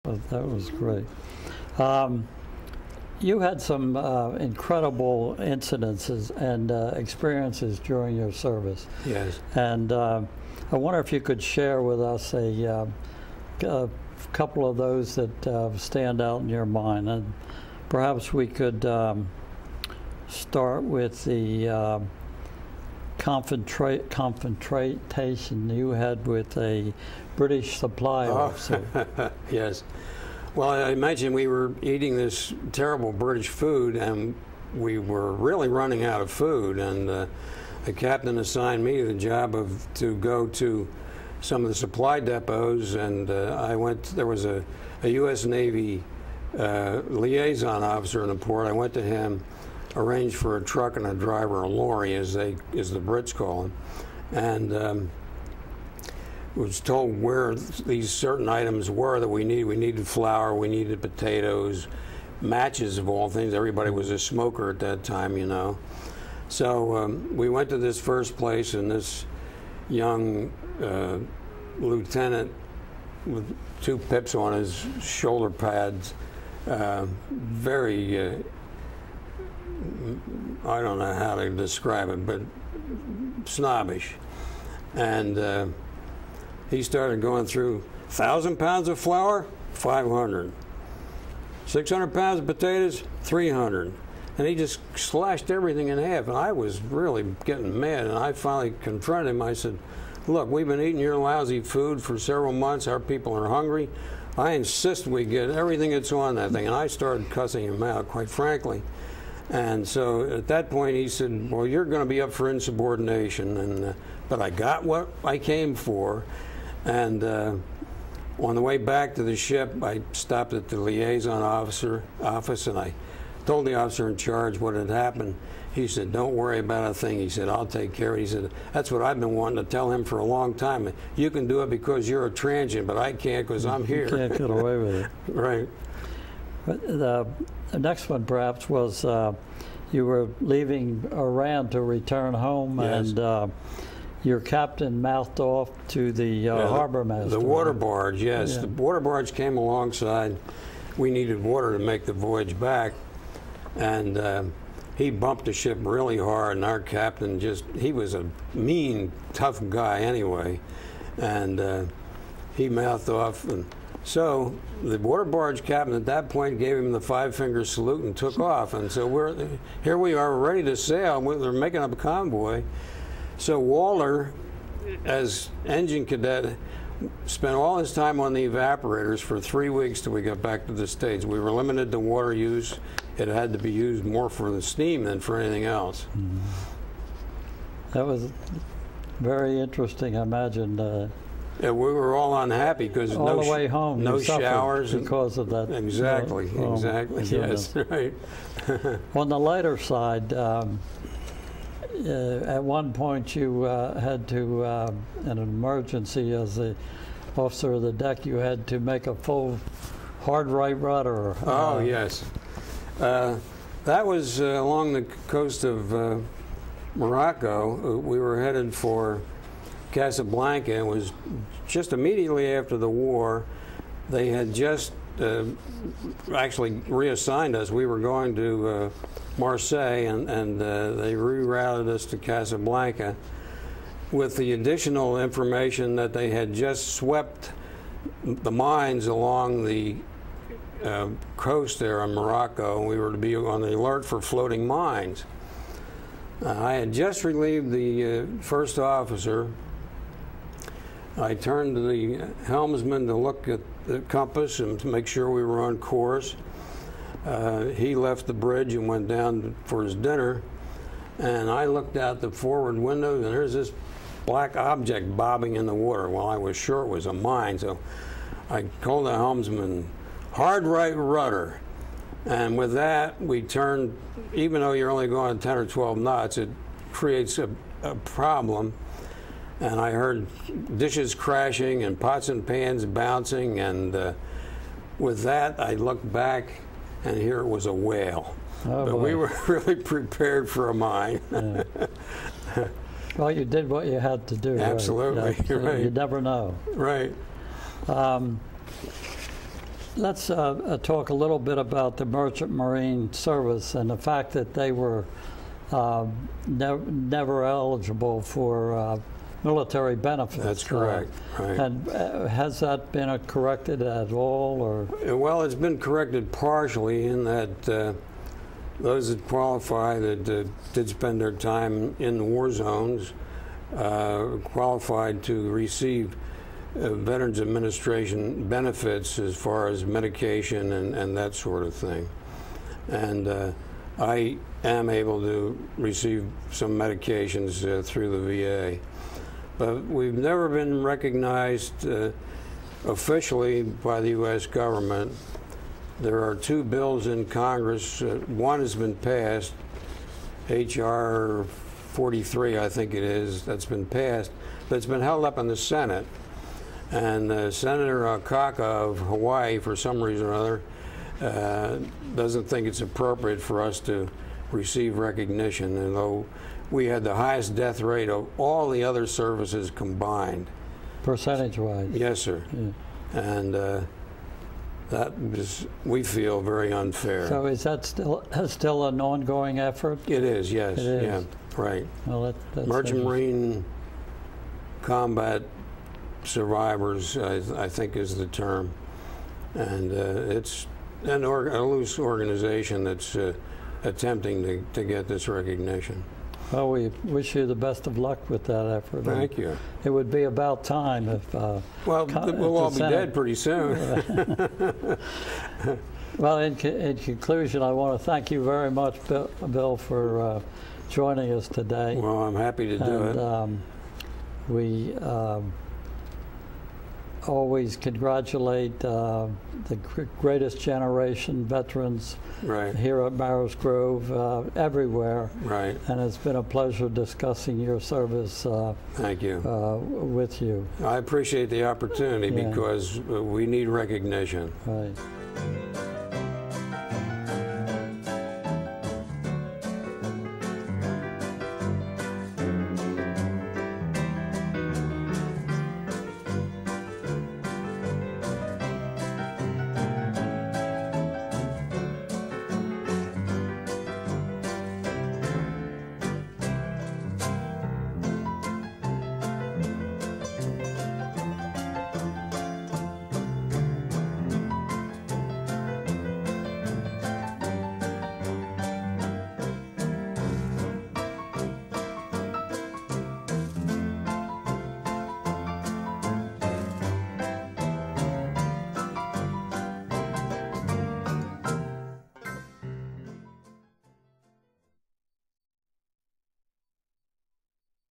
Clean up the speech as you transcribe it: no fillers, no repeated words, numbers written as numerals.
That was great. You had some incredible incidences and experiences during your service. Yes. And I wonder if you could share with us a couple of those that stand out in your mind. And perhaps we could start with the confrontation you had with a British supply officer. Yes. Well, I mentioned we were eating this terrible British food, and we were really running out of food. And the captain assigned me the job to go to some of the supply depots, and I went. There was a U.S. Navy liaison officer in the port. I went to him, arranged for a truck and a driver, a lorry, as the Brits call them, and was told where these certain items were that we needed. We needed flour, we needed potatoes, matches of all things. Everybody was a smoker at that time, you know. So we went to this first place, and this young lieutenant with 2 pips on his shoulder pads, very, I don't know how to describe it, but snobbish. And he started going through 1,000 pounds of flour, 500. 600 pounds of potatoes, 300. And he just slashed everything in half. And I was really getting mad. And I finally confronted him. I said, look, we've been eating your lousy food for several months. Our people are hungry. I insist we get everything that's on that thing. And I started cussing him out, quite frankly. And so at that point he said, well, you're going to be up for insubordination. And but I got what I came for. And on the way back to the ship, I stopped at the liaison office, and I told the officer in charge what had happened. He said, don't worry about a thing. He said, I'll take care of it. He said, that's what I've been wanting to tell him for a long time. You can do it because you're a transient, but I can't because I'm here. You can't get away with it. Right. But the next one perhaps was you were leaving Iran to return home, yes. And your captain mouthed off to the harbor master. The water barge, yes. Yeah. The water barge came alongside. We needed water to make the voyage back. And he bumped the ship really hard, and our captain he was a mean, tough guy anyway. And he mouthed off. And so the water barge captain at that point gave him the 5-finger salute and took off. And so here we are ready to sail. They're making up a convoy. So Walter, as engine cadet, spent all his time on the evaporators for 3 weeks till we got back to the States. We were limited to water use. It had to be used more for the steam than for anything else. Mm-hmm. That was very interesting, I imagine. Yeah, we were all unhappy because all the way home, no showers because of that. Exactly, exactly. Yes, right. On the lighter side, at one point you had to, in an emergency as the officer of the deck, you had to make a full hard right rudder. Oh, yes. That was along the coast of Morocco. We were headed for Casablanca. It was just immediately after the war. They had just actually reassigned us. We were going to Marseille, and they rerouted us to Casablanca with the additional information that they had just swept the mines along the coast there in Morocco, and we were to be on the alert for floating mines. I had just relieved the first officer. I turned to the helmsman to look at the compass and to make sure we were on course. He left the bridge and went down for his dinner, and I looked out the forward window, and there's this black object bobbing in the water. Well, I was sure it was a mine, so I called the helmsman, hard right rudder. And with that, we turned, even though you're only going 10 or 12 knots, it creates a problem. And I heard dishes crashing and pots and pans bouncing, and with that, I looked back, and here it was a whale. Oh, but boy. We were really prepared for a mine. Yeah. Well, you did what you had to do. Absolutely. Right? Right. You never know. Right. let's talk a little bit about the Merchant Marine Service and the fact that they were never eligible for military benefits. That's correct. Right. And has that been corrected at all, or? Well, it's been corrected partially in that those that qualify that did spend their time in the war zones qualified to receive Veterans Administration benefits as far as medication and that sort of thing. And I am able to receive some medications through the VA. But we've never been recognized officially by the U.S. government. There are two bills in Congress. One has been passed, H.R. 43, I think it is, that's been passed, but it's been held up in the Senate. And Senator Akaka of Hawaii, for some reason or other, doesn't think it's appropriate for us to receive recognition, and though we had the highest death rate of all the other services combined. Percentage-wise? Yes, sir. Yeah. And that is, we feel, very unfair. So is that still an ongoing effort? It is, yes. It is. Yeah, right. Well, that's Merchant Marine combat survivors, I think, is the term. And it's a loose organization that's attempting to get this recognition. Well, we wish you the best of luck with that effort. Thank you. It would be about time if... well, we'll all be dead pretty soon. Well, in conclusion, I want to thank you very much, Bill, for joining us today. Well, I'm happy to do it. We always congratulate the greatest generation veterans here at Marrows Grove, everywhere. Right. And it's been a pleasure discussing your service Thank you. With you. I appreciate the opportunity because we need recognition. Right.